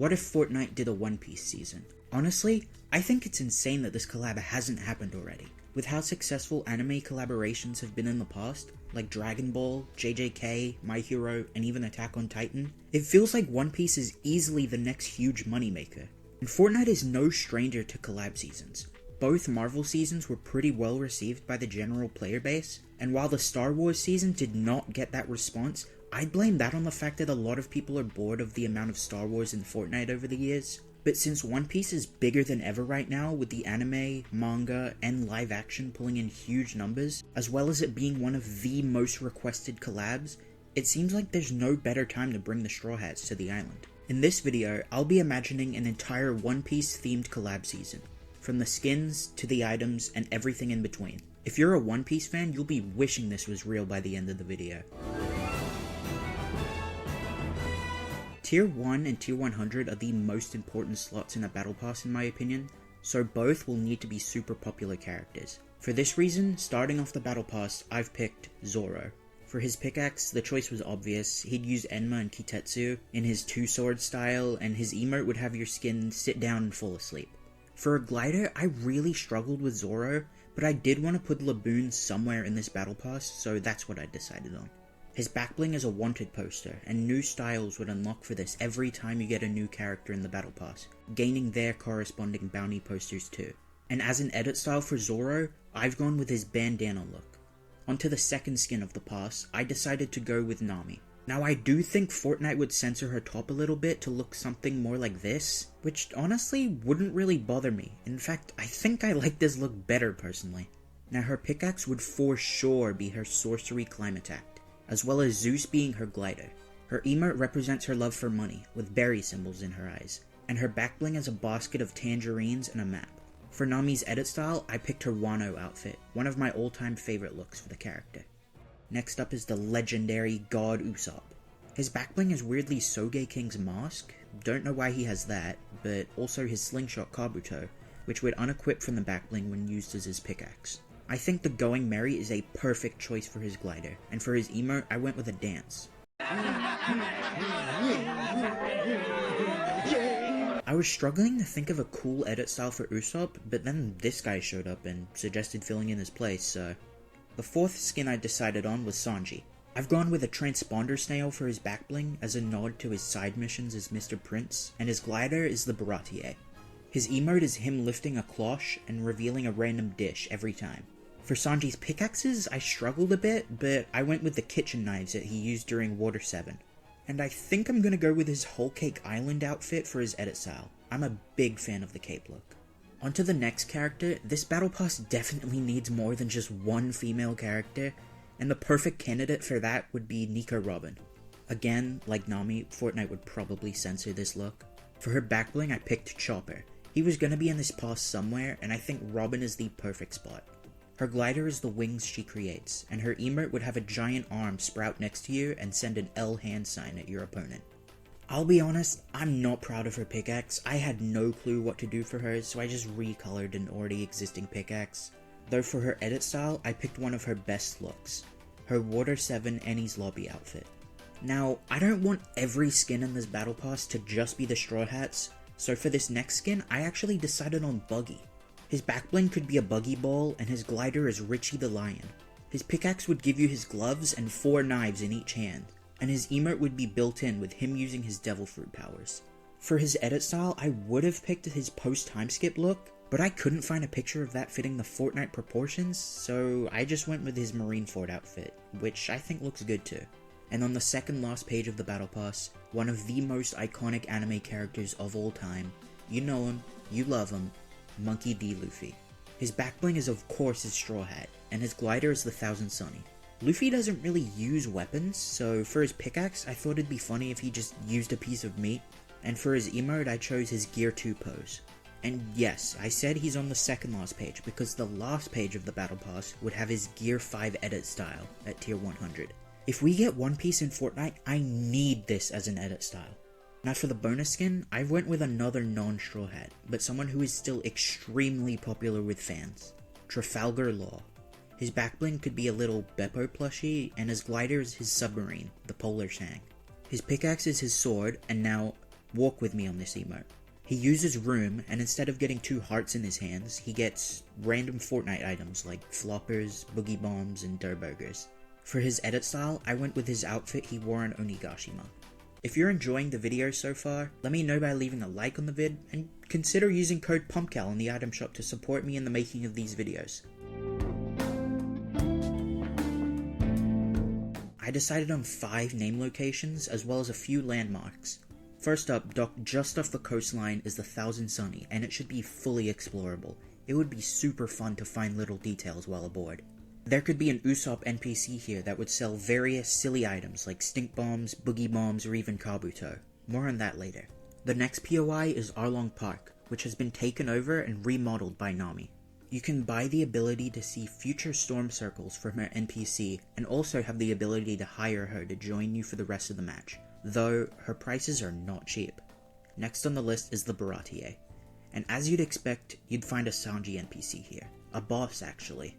What if Fortnite did a One Piece season? Honestly, I think it's insane that this collab hasn't happened already. With how successful anime collaborations have been in the past, like Dragon Ball, JJK, My Hero, and even Attack on Titan, it feels like One Piece is easily the next huge moneymaker. And Fortnite is no stranger to collab seasons. Both Marvel seasons were pretty well received by the general player base, and while the Star Wars season did not get that response, I'd blame that on the fact that a lot of people are bored of the amount of Star Wars in Fortnite over the years. But since One Piece is bigger than ever right now, with the anime, manga, and live action pulling in huge numbers, as well as it being one of the most requested collabs, it seems like there's no better time to bring the Straw Hats to the island. In this video, I'll be imagining an entire One Piece themed collab season, from the skins to the items and everything in between. If you're a One Piece fan, you'll be wishing this was real by the end of the video. Tier 1 and Tier 100 are the most important slots in a Battle Pass in my opinion, so both will need to be super popular characters. For this reason, starting off the Battle Pass, I've picked Zoro. For his pickaxe, the choice was obvious. He'd use Enma and Kitetsu in his two-sword style, and his emote would have your skin sit down and fall asleep. For a glider, I really struggled with Zoro, but I did want to put Laboon somewhere in this Battle Pass, so that's what I decided on. His backbling is a wanted poster, and new styles would unlock for this every time you get a new character in the Battle Pass, gaining their corresponding bounty posters too. And as an edit style for Zoro, I've gone with his bandana look. Onto the second skin of the pass, I decided to go with Nami. Now I do think Fortnite would censor her top a little bit to look something more like this, which honestly wouldn't really bother me. In fact, I think I like this look better personally. Now her pickaxe would for sure be her sorcery climb attack, as well as Zeus being her glider. Her emote represents her love for money, with berry symbols in her eyes, and her backbling is a basket of tangerines and a map. For Nami's edit style, I picked her Wano outfit, one of my all-time favorite looks for the character. Next up is the legendary God Usopp. His backbling is weirdly Soge King's mask, don't know why he has that, but also his slingshot Kabuto, which would unequip from the backbling when used as his pickaxe. I think the Going Merry is a perfect choice for his glider, and for his emote, I went with a dance. I was struggling to think of a cool edit style for Usopp, but then this guy showed up and suggested filling in his place, so... The fourth skin I decided on was Sanji. I've gone with a transponder snail for his backbling as a nod to his side missions as Mr. Prince, and his glider is the Baratier. His emote is him lifting a cloche and revealing a random dish every time. For Sanji's pickaxes, I struggled a bit, but I went with the kitchen knives that he used during Water 7. And I think I'm gonna go with his Whole Cake Island outfit for his edit style. I'm a big fan of the cape look. Onto the next character, this Battle Pass definitely needs more than just one female character, and the perfect candidate for that would be Nico Robin. Again, like Nami, Fortnite would probably censor this look. For her backbling, I picked Chopper. He was gonna be in this pass somewhere, and I think Robin is the perfect spot. Her glider is the wings she creates, and her emote would have a giant arm sprout next to you and send an L hand sign at your opponent. I'll be honest, I'm not proud of her pickaxe. I had no clue what to do for her, so I just recolored an already existing pickaxe. Though for her edit style, I picked one of her best looks, her Water 7 Annie's Lobby outfit. Now, I don't want every skin in this Battle Pass to just be the Straw Hats, so for this next skin, I actually decided on Buggy. His backbling could be a buggy ball, and his glider is Richie the Lion. His pickaxe would give you his gloves and 4 knives in each hand, and his emote would be built in with him using his devil fruit powers. For his edit style, I would have picked his post-time skip look, but I couldn't find a picture of that fitting the Fortnite proportions, so I just went with his Marineford outfit, which I think looks good too. And on the second last page of the Battle Pass, one of the most iconic anime characters of all time, you know him, you love him, Monkey D. Luffy. His backbling is of course his straw hat, and his glider is the Thousand Sunny. Luffy doesn't really use weapons, so for his pickaxe I thought it'd be funny if he just used a piece of meat, and for his emote I chose his Gear 2 pose. And yes, I said he's on the second last page because the last page of the Battle Pass would have his Gear 5 edit style at tier 100. If we get One Piece in Fortnite, I need this as an edit style. Now for the bonus skin, I went with another non-straw hat, but someone who is still extremely popular with fans. Trafalgar Law. His backbling could be a little Beppo plushie, and his glider is his submarine, the Polar Sang. His pickaxe is his sword, and now, Walk with me on this emote. He uses room, and instead of getting 2 hearts in his hands, he gets random Fortnite items like floppers, boogie bombs, and dough burgers. For his edit style, I went with his outfit he wore on Onigashima. If you're enjoying the video so far, let me know by leaving a like on the vid, and consider using code Pumpkal in the item shop to support me in the making of these videos. I decided on 5 name locations as well as a few landmarks. First up, docked just off the coastline is the Thousand Sunny, and it should be fully explorable. It would be super fun to find little details while aboard. There could be an Usopp NPC here that would sell various silly items like stink bombs, boogie bombs, or even kabuto. More on that later. The next POI is Arlong Park, which has been taken over and remodeled by Nami. You can buy the ability to see future storm circles from her NPC, and also have the ability to hire her to join you for the rest of the match, though her prices are not cheap. Next on the list is the Baratier, and as you'd expect, you'd find a Sanji NPC here. A boss, actually.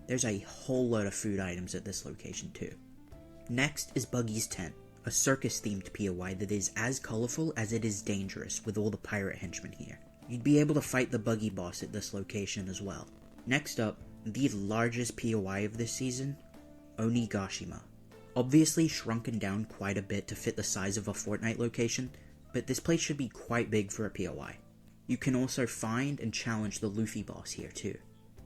There's a whole load of food items at this location too. Next is Buggy's Tent, a circus-themed POI that is as colorful as it is dangerous with all the pirate henchmen here. You'd be able to fight the Buggy boss at this location as well. Next up, the largest POI of this season, Onigashima. Obviously shrunken down quite a bit to fit the size of a Fortnite location, but this place should be quite big for a POI. You can also find and challenge the Luffy boss here too.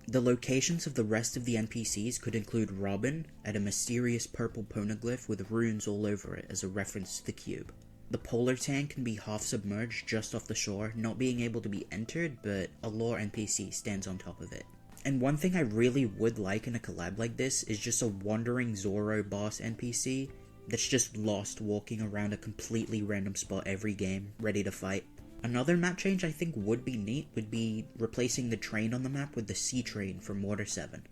The locations of the rest of the NPCs could include Robin at a mysterious purple poneglyph with runes all over it as a reference to the cube. The polar tank can be half submerged just off the shore, not being able to be entered, but a lore NPC stands on top of it. And one thing I really would like in a collab like this is just a wandering Zoro boss NPC that's just lost walking around a completely random spot every game, ready to fight. Another map change I think would be neat would be replacing the train on the map with the sea train from Water 7.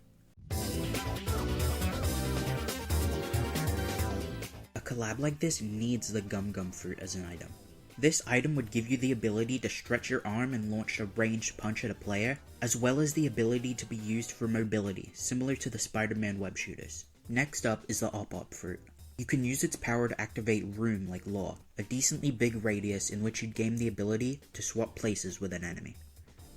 A collab like this needs the Gum Gum fruit as an item. This item would give you the ability to stretch your arm and launch a ranged punch at a player, as well as the ability to be used for mobility, similar to the Spider-Man web shooters. Next up is the Usopp fruit. You can use its power to activate Room like Law, a decently big radius in which you'd gain the ability to swap places with an enemy.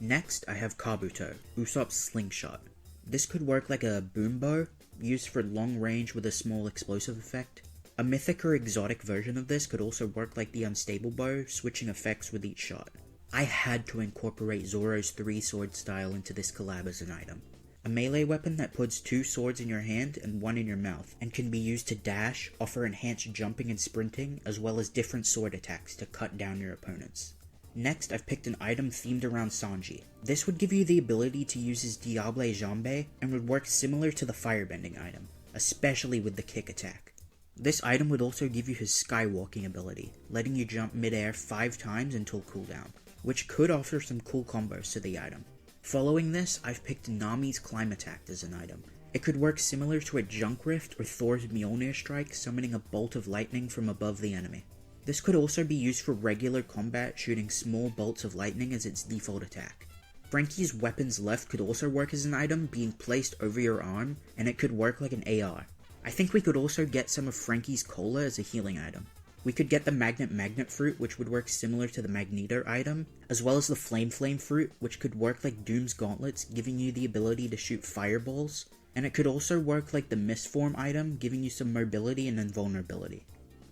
Next, I have Kabuto, Usopp's slingshot. This could work like a boom bow, used for long range with a small explosive effect. A mythic or exotic version of this could also work like the unstable bow, switching effects with each shot. I had to incorporate Zoro's 3-sword style into this collab as an item. A melee weapon that puts 2 swords in your hand and 1 in your mouth, and can be used to dash, offer enhanced jumping and sprinting, as well as different sword attacks to cut down your opponents. Next, I've picked an item themed around Sanji. This would give you the ability to use his Diable Jambe, and would work similar to the firebending item, especially with the kick attack. This item would also give you his skywalking ability, letting you jump mid-air 5 times until cooldown, which could offer some cool combos to the item. Following this, I've picked Nami's Climb Attack as an item. It could work similar to a Junk Rift or Thor's Mjolnir Strike, summoning a bolt of lightning from above the enemy. This could also be used for regular combat, shooting small bolts of lightning as its default attack. Franky's Weapons Left could also work as an item, being placed over your arm, and it could work like an AR. I think we could also get some of Franky's Cola as a healing item. We could get the Magnet fruit, which would work similar to the Magneto item, as well as the Flame fruit, which could work like Doom's gauntlets, giving you the ability to shoot fireballs, and it could also work like the Mistform item, giving you some mobility and invulnerability.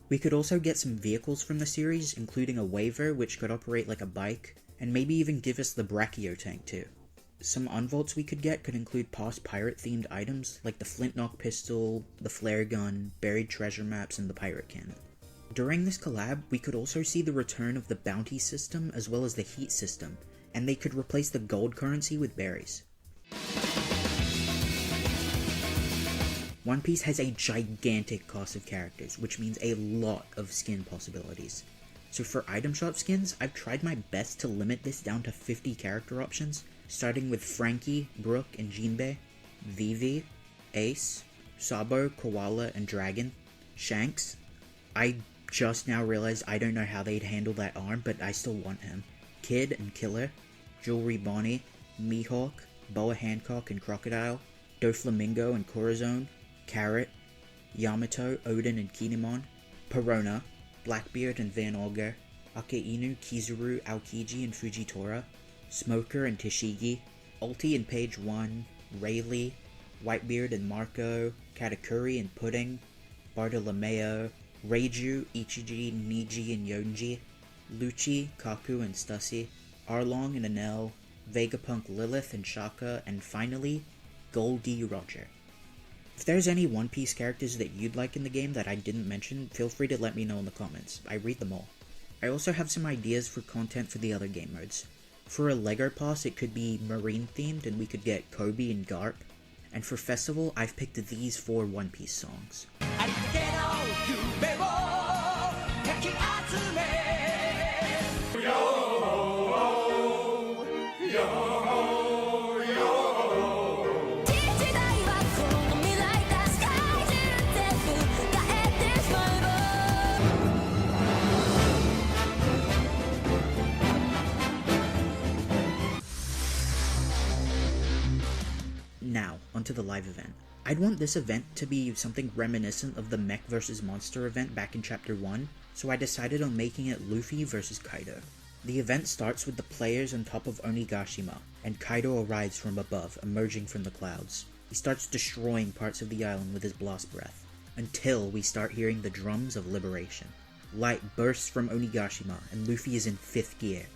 We could also get some vehicles from the series, including a Waver, which could operate like a bike, and maybe even give us the Brachio tank too. Some unvaults we could get could include past pirate-themed items, like the Flintlock pistol, the flare gun, buried treasure maps, and the pirate cannon. During this collab, we could also see the return of the bounty system as well as the heat system, and they could replace the gold currency with berries. One Piece has a gigantic cast of characters, which means a lot of skin possibilities. So for item shop skins, I've tried my best to limit this down to 50 character options, starting with Franky, Brook, and Jinbei, Vivi, Ace, Sabo, Koala, and Dragon, Shanks. I just now realized I don't know how they'd handle that arm, but I still want him. Kid and Killer, Jewelry Bonnie, Mihawk, Boa Hancock and Crocodile, Doflamingo and Corazon, Carrot, Yamato, Odin and Kinemon, Perona, Blackbeard and Van Augur, Akeinu, Kizuru, Aokiji, and Fujitora, Smoker and Tashigi, Ulti and Page 1, Rayleigh, Whitebeard and Marco, Katakuri and Pudding, Bartolomeo, Reiju, Ichiji, Niji and Yonji, Lucci, Kaku and Stussy, Arlong and Enel, Vegapunk Lilith and Shaka, and finally, Goldie Roger. If there's any One Piece characters that you'd like in the game that I didn't mention, feel free to let me know in the comments. I read them all. I also have some ideas for content for the other game modes. For a Lego Pass, it could be marine themed and we could get Kobe and Garp. And for Festival, I've picked these 4 One Piece songs. Now, onto the live event. I'd want this event to be something reminiscent of the Mech vs. Monster event back in Chapter 1, so I decided on making it Luffy vs. Kaido. The event starts with the players on top of Onigashima, and Kaido arrives from above, emerging from the clouds. He starts destroying parts of the island with his blast breath, until we start hearing the drums of liberation. Light bursts from Onigashima, and Luffy is in 5th gear.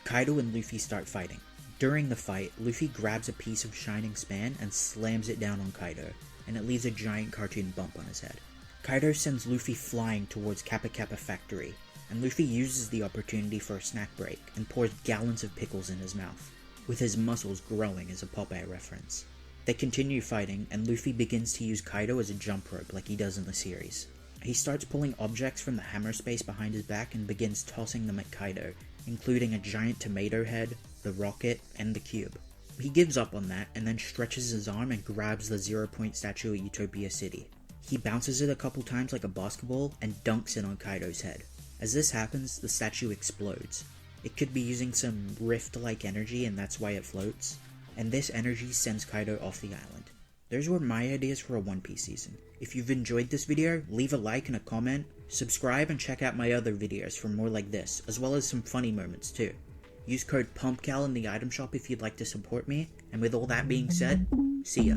Kaido and Luffy start fighting. During the fight, Luffy grabs a piece of shining span and slams it down on Kaido, and it leaves a giant cartoon bump on his head. Kaido sends Luffy flying towards Kappa Kappa Factory, and Luffy uses the opportunity for a snack break and pours gallons of pickles in his mouth, with his muscles growing as a Popeye reference. They continue fighting, and Luffy begins to use Kaido as a jump rope like he does in the series. He starts pulling objects from the hammer space behind his back and begins tossing them at Kaido, including a giant tomato head, the rocket, and the cube. He gives up on that and then stretches his arm and grabs the 0-point statue at Utopia City. He bounces it a couple times like a basketball and dunks it on Kaido's head. As this happens, the statue explodes. It could be using some rift-like energy and that's why it floats, and this energy sends Kaido off the island. Those were my ideas for a One Piece season. If you've enjoyed this video, leave a like and a comment, subscribe and check out my other videos for more like this, as well as some funny moments too. Use code PUMPKAL in the item shop if you'd like to support me, and with all that being said, see ya.